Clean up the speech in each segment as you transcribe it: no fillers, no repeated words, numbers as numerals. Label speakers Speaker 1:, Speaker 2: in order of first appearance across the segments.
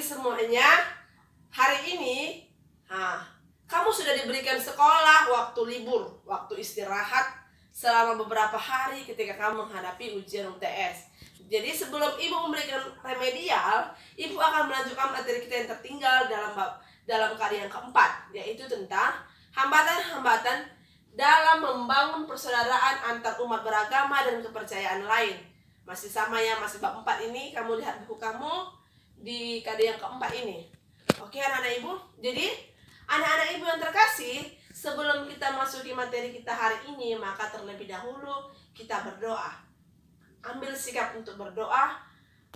Speaker 1: semuanya. Hari ini kamu sudah diberikan sekolah, waktu libur, waktu istirahat selama beberapa hari ketika kamu menghadapi ujian UTS. Jadi sebelum ibu memberikan remedial, ibu akan melanjutkan materi kita yang tertinggal dalam karya yang keempat, yaitu tentang hambatan-hambatan dalam membangun persaudaraan antar umat beragama dan kepercayaan lain. Masih sama ya, masih bab 4 ini. Kamu lihat buku kamu di karya yang keempat ini. Oke anak-anak ibu. Jadi anak-anak ibu yang terkasih, sebelum kita masuki materi kita hari ini, maka terlebih dahulu kita berdoa. Ambil sikap untuk berdoa.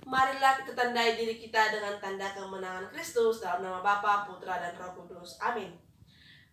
Speaker 1: Marilah kita tandai diri kita dengan tanda kemenangan Kristus dalam nama Bapa, Putra, dan Roh Kudus. Amin.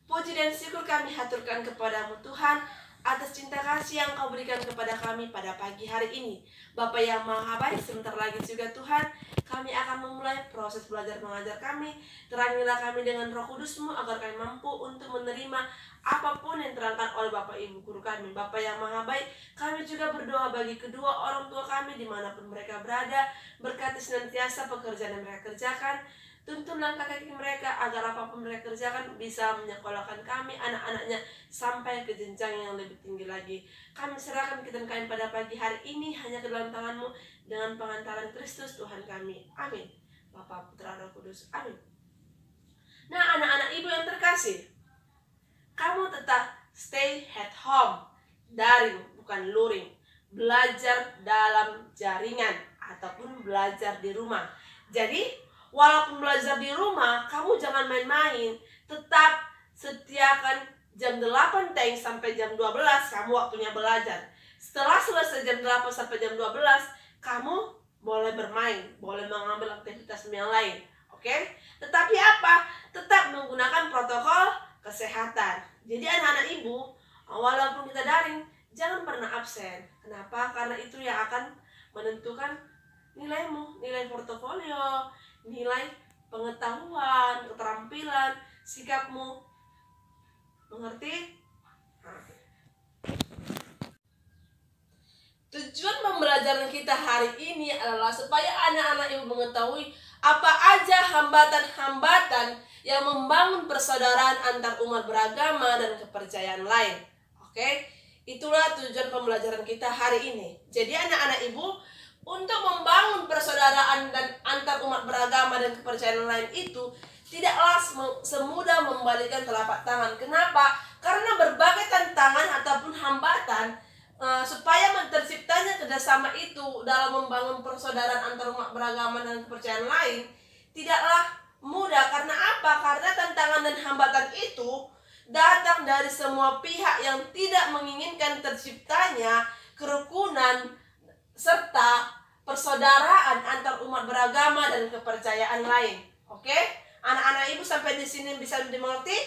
Speaker 1: Puji dan syukur kami haturkan kepadamu Tuhan atas cinta kasih yang kau berikan kepada kami pada pagi hari ini. Bapa yang maha baik, sebentar lagi juga Tuhan kami akan memulai proses belajar mengajar kami. Terangilah kami dengan Roh Kudus-Mu agar kami mampu untuk menerima apapun yang terangkan oleh Bapak Ibu Guru kami. Bapa yang maha baik, kami juga berdoa bagi kedua orang tua kami dimanapun mereka berada. Berkati senantiasa pekerjaan yang mereka kerjakan. Tuntun langkah kaki mereka agar apapun mereka kerjakan bisa menyekolahkan kami, anak-anaknya, sampai ke jenjang yang lebih tinggi lagi. Kami serahkan kita kami pada pagi hari ini hanya ke dalam tangan-Mu dengan pengantaran Kristus Tuhan kami. Amin. Bapa, Putra, Roh Kudus. Amin. Nah anak-anak ibu yang terkasih, kamu tetap stay at home, daring bukan luring, belajar dalam jaringan ataupun belajar di rumah. Jadi walaupun belajar di rumah, kamu jangan main-main. Tetap setiakan jam 8 sampai jam 12 kamu waktunya belajar. Setelah selesai jam 8 sampai jam 12, kamu boleh bermain, boleh mengambil aktivitas yang lain. Oke? Tetapi apa? Tetap menggunakan protokol kesehatan. Jadi anak-anak ibu, walaupun kita daring, jangan pernah absen. Kenapa? Karena itu yang akan menentukan nilaimu, nilai portofolio, nilai pengetahuan, keterampilan, sikapmu. Mengerti? Tujuan pembelajaran kita hari ini adalah supaya anak-anak ibu mengetahui apa aja hambatan-hambatan yang membangun persaudaraan antar umat beragama dan kepercayaan lain. Oke? Itulah tujuan pembelajaran kita hari ini. Jadi anak-anak ibu, untuk membangun persaudaraan dan antar umat beragama dan kepercayaan lain itu tidaklah semudah membalikan telapak tangan. Kenapa? Karena berbagai tantangan ataupun hambatan supaya terciptanya kerjasama itu dalam membangun persaudaraan antar umat beragama dan kepercayaan lain tidaklah mudah. Karena apa? Karena tantangan dan hambatan itu datang dari semua pihak yang tidak menginginkan terciptanya kerukunan serta persaudaraan antar umat beragama dan kepercayaan lain. Oke? Anak-anak ibu sampai di sini bisa dimengerti?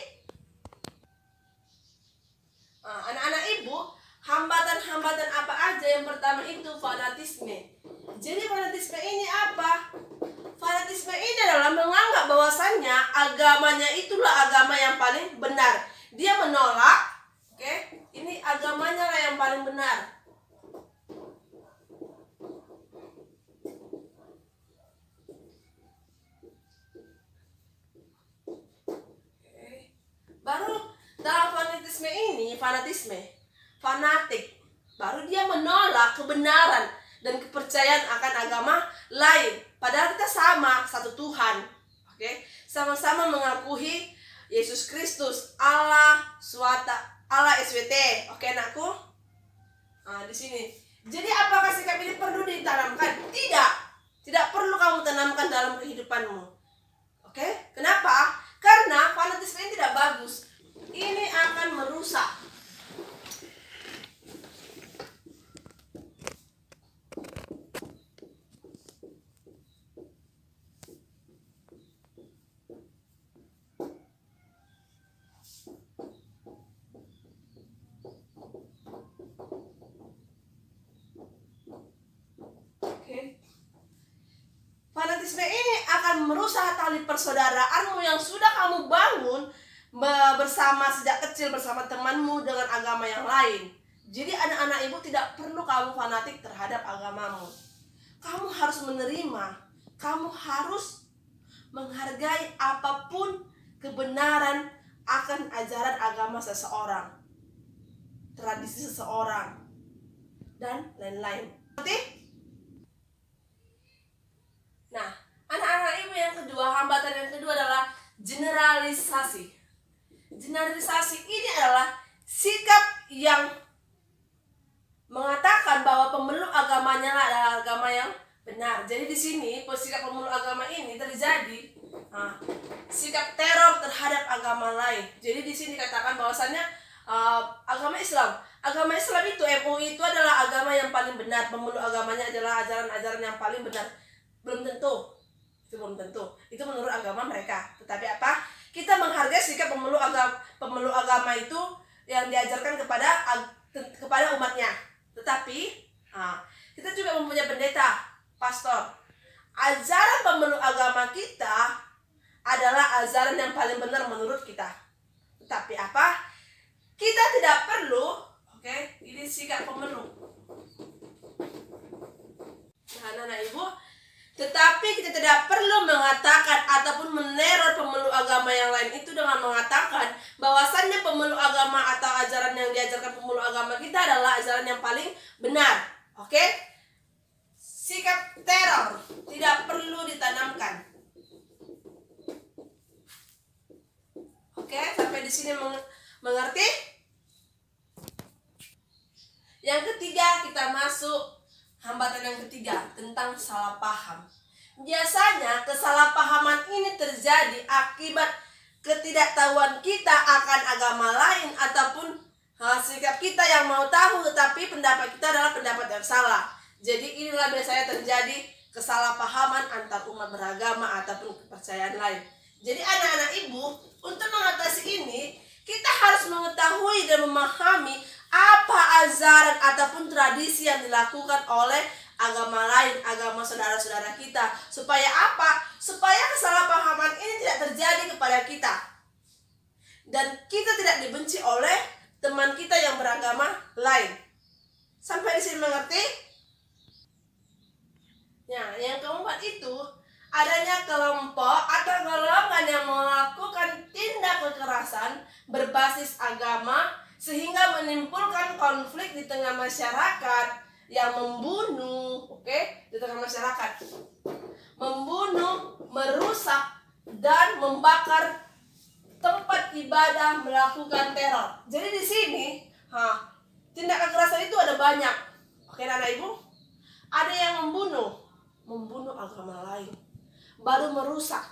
Speaker 1: Anak-anak ibu, hambatan-hambatan apa aja? Yang pertama itu fanatisme. Jadi fanatisme ini apa? Fanatisme ini adalah menganggap bahwasannya agamanya itulah agama yang paling benar. Dia menolak, oke? Ini agamanya lah yang paling benar. Baru dalam fanatik, baru dia menolak kebenaran dan kepercayaan akan agama lain. Padahal kita sama, satu Tuhan. Oke? Sama-sama mengakui Yesus Kristus, Allah SWT. Oke anakku? Di sini. Jadi apakah sikap ini perlu ditanamkan? Tidak. Tidak perlu kamu tanamkan dalam kehidupanmu. Oke? Kenapa? Karena fanatisme ini tidak bagus. Ini akan merusak. Fanatisme ini akan merusak tali persaudaraanmu yang sudah kamu bangun bersama sejak kecil bersama temanmu dengan agama yang lain. Jadi anak-anak ibu tidak perlu kamu fanatik terhadap agamamu. Kamu harus menerima, kamu harus menghargai apapun kebenaran akan ajaran agama seseorang, tradisi seseorang, dan lain-lain. Nah, anak-anak ibu, yang kedua, hambatan yang kedua adalah generalisasi. Generalisasi ini adalah sikap yang mengatakan bahwa pemeluk agamanya adalah agama yang benar. Jadi di sini sikap pemeluk agama ini terjadi sikap teror terhadap agama lain. Jadi di sini dikatakan bahwasannya agama Islam itu MUI itu adalah agama yang paling benar, pemeluk agamanya adalah ajaran-ajaran yang paling benar. Belum tentu. Itu belum tentu. Itu menurut agama mereka. Tetapi apa? Kita menghargai sikap pemeluk agama itu yang diajarkan kepada umatnya. Tetapi kita juga mempunyai pendeta, pastor. Ajaran pemeluk agama kita adalah ajaran yang paling benar menurut kita. Tetapi apa? Kita tidak perlu, ini sikap pemeluk. Nah, anak-anak ibu, tetapi kita tidak perlu mengatakan ataupun meneror pemeluk agama yang lain itu dengan mengatakan bahwasannya pemeluk agama atau ajaran yang diajarkan pemeluk agama kita adalah ajaran yang paling benar. Sikap teror tidak perlu ditanamkan. Sampai di sini mengerti? Yang ketiga, kita masuk hambatan yang ketiga tentang salah paham. Biasanya kesalahpahaman ini terjadi akibat ketidaktahuan kita akan agama lain ataupun sikap kita yang mau tahu tetapi pendapat kita adalah pendapat yang salah. Jadi inilah biasanya terjadi kesalahpahaman antar umat beragama ataupun kepercayaan lain. Jadi anak-anak ibu, untuk mengatasi ini kita harus mengetahui dan memahami apa ajaran ataupun tradisi yang dilakukan oleh agama lain, agama saudara-saudara kita. Supaya apa? Supaya kesalahpahaman ini tidak terjadi kepada kita. Dan kita tidak dibenci oleh teman kita yang beragama lain. Sampai di sini mengerti? Nah, yang keempat itu adanya kelompok atau golongan yang melakukan tindak kekerasan berbasis agama sehingga menimbulkan konflik di tengah masyarakat yang membunuh, di tengah masyarakat, membunuh, merusak dan membakar tempat ibadah, melakukan teror. Jadi di sini, tindak kekerasan itu ada banyak. Anak ibu, ada yang membunuh agama lain, baru merusak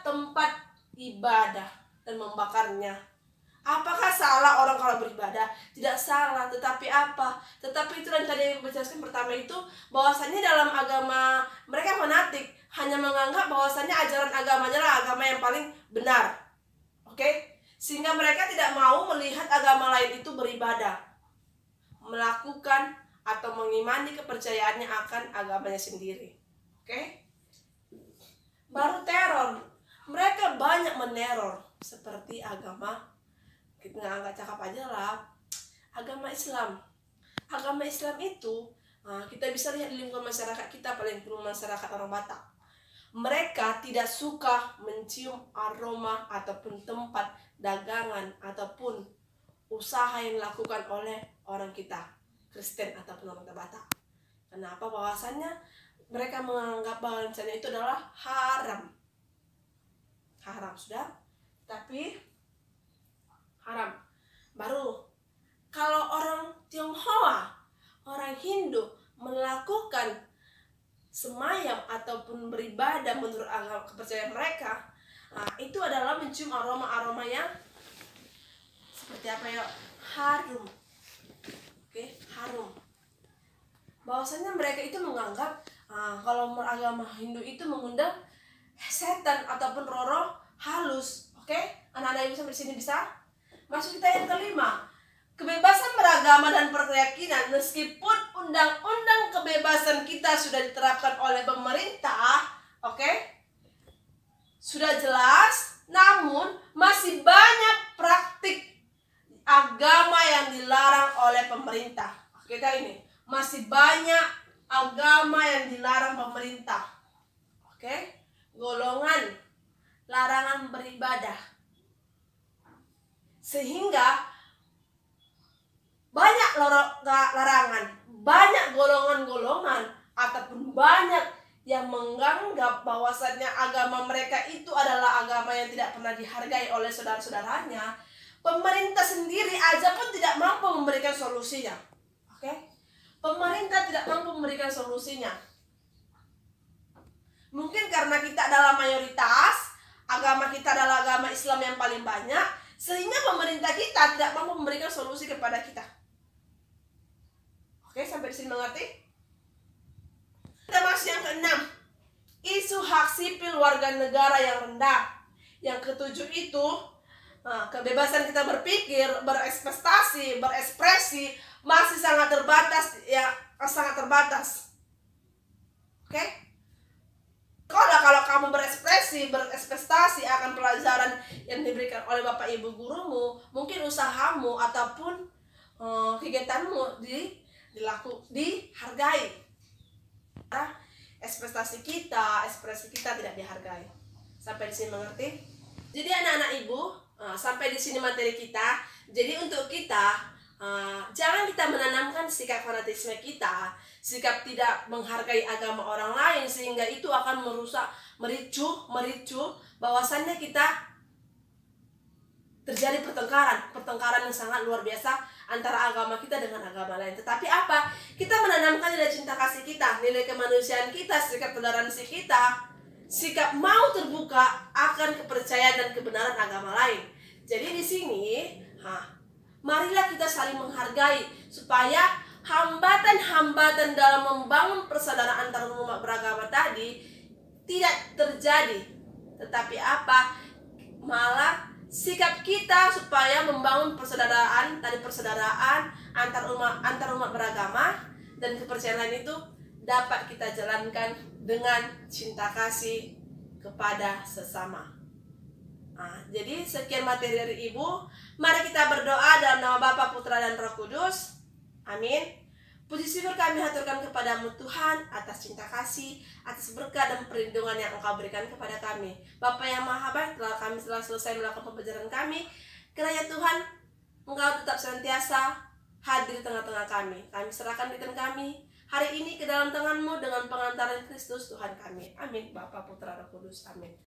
Speaker 1: tempat ibadah dan membakarnya. Apakah salah orang kalau beribadah? Tidak salah, tetapi apa? Tetapi itu yang tadi dijelaskan pertama itu bahwasannya dalam agama mereka fanatik, hanya menganggap bahwasannya ajaran agamanya lah agama yang paling benar. Sehingga mereka tidak mau melihat agama lain itu beribadah, melakukan atau mengimani kepercayaannya akan agamanya sendiri. Baru teror. Mereka banyak meneror seperti agama, kita nggak cakap aja lah, agama Islam. Agama Islam itu kita bisa lihat di lingkungan masyarakat kita, paling perlu masyarakat orang Batak. Mereka tidak suka mencium aroma ataupun tempat dagangan ataupun usaha yang dilakukan oleh orang kita Kristen ataupun orang Batak. Kenapa? Bahwasannya mereka menganggap bahwasannya itu adalah haram sudah, tapi haram. Baru kalau orang Tionghoa, orang Hindu melakukan semayam ataupun beribadah menurut agama kepercayaan mereka, itu adalah mencium aroma-aroma yang seperti apa ya? Harum. Harum. Bahwasanya mereka itu menganggap kalau agama Hindu itu mengundang setan ataupun roh halus. Anak-anak ibu sampai sini bisa? Masuk kita yang kelima. Kebebasan beragama dan berkeyakinan. Meskipun undang-undang kebebasan kita sudah diterapkan oleh pemerintah, sudah jelas, namun masih banyak praktik agama yang dilarang oleh pemerintah. Masih banyak agama yang dilarang pemerintah. golongan larangan beribadah. Sehingga banyak larangan, banyak golongan-golongan, ataupun banyak yang menganggap bahwasannya agama mereka itu adalah agama yang tidak pernah dihargai oleh saudara-saudaranya. Pemerintah sendiri aja pun tidak mampu memberikan solusinya. Oke? Pemerintah tidak mampu memberikan solusinya. Mungkin karena kita adalah mayoritas, agama kita adalah agama Islam yang paling banyak, sehingga pemerintah kita tidak mampu memberikan solusi kepada kita. Oke, sampai di sini mengerti? Kita masuk yang keenam, isu hak sipil warga negara yang rendah. Yang ketujuh itu, kebebasan kita berpikir, berekspresi, masih sangat terbatas, ya sangat terbatas. Oke? Kalau kamu berekspresi akan pelajaran yang diberikan oleh Bapak Ibu gurumu, mungkin usahamu ataupun kegiatanmu dihargai. Ekspresi kita tidak dihargai. Sampai di sini mengerti? Jadi anak-anak Ibu, sampai di sini materi kita. Jadi untuk kita, jangan kita menanamkan sikap fanatisme kita, sikap tidak menghargai agama orang lain, sehingga itu akan merusak, mericu bahwasannya kita terjadi pertengkaran yang sangat luar biasa antara agama kita dengan agama lain. Tetapi apa? Kita menanamkan nilai cinta kasih kita, nilai kemanusiaan kita, sikap toleransi kita, sikap mau terbuka akan kepercayaan dan kebenaran agama lain. Jadi di sini, marilah kita saling menghargai supaya hambatan-hambatan dalam membangun persaudaraan antar umat beragama tadi tidak terjadi. Tetapi apa? Malah sikap kita supaya membangun persaudaraan antar umat beragama dan kepercayaan lain itu dapat kita jalankan dengan cinta kasih kepada sesama. Jadi sekian materi dari Ibu. Mari kita berdoa dalam nama Bapa, Putra, dan Roh Kudus. Amin. Puji syukur kami haturkan kepadamu Tuhan atas cinta kasih, atas berkat dan perlindungan yang Engkau berikan kepada kami. Bapa yang Maha Baik, kami telah selesai melakukan pembelajaran kami. Kiranya Tuhan, Engkau tetap senantiasa hadir di tengah-tengah kami. Kami serahkan diri kami hari ini ke dalam tangan-Mu dengan pengantaran Kristus Tuhan kami. Amin. Bapa, Putra, Roh Kudus. Amin.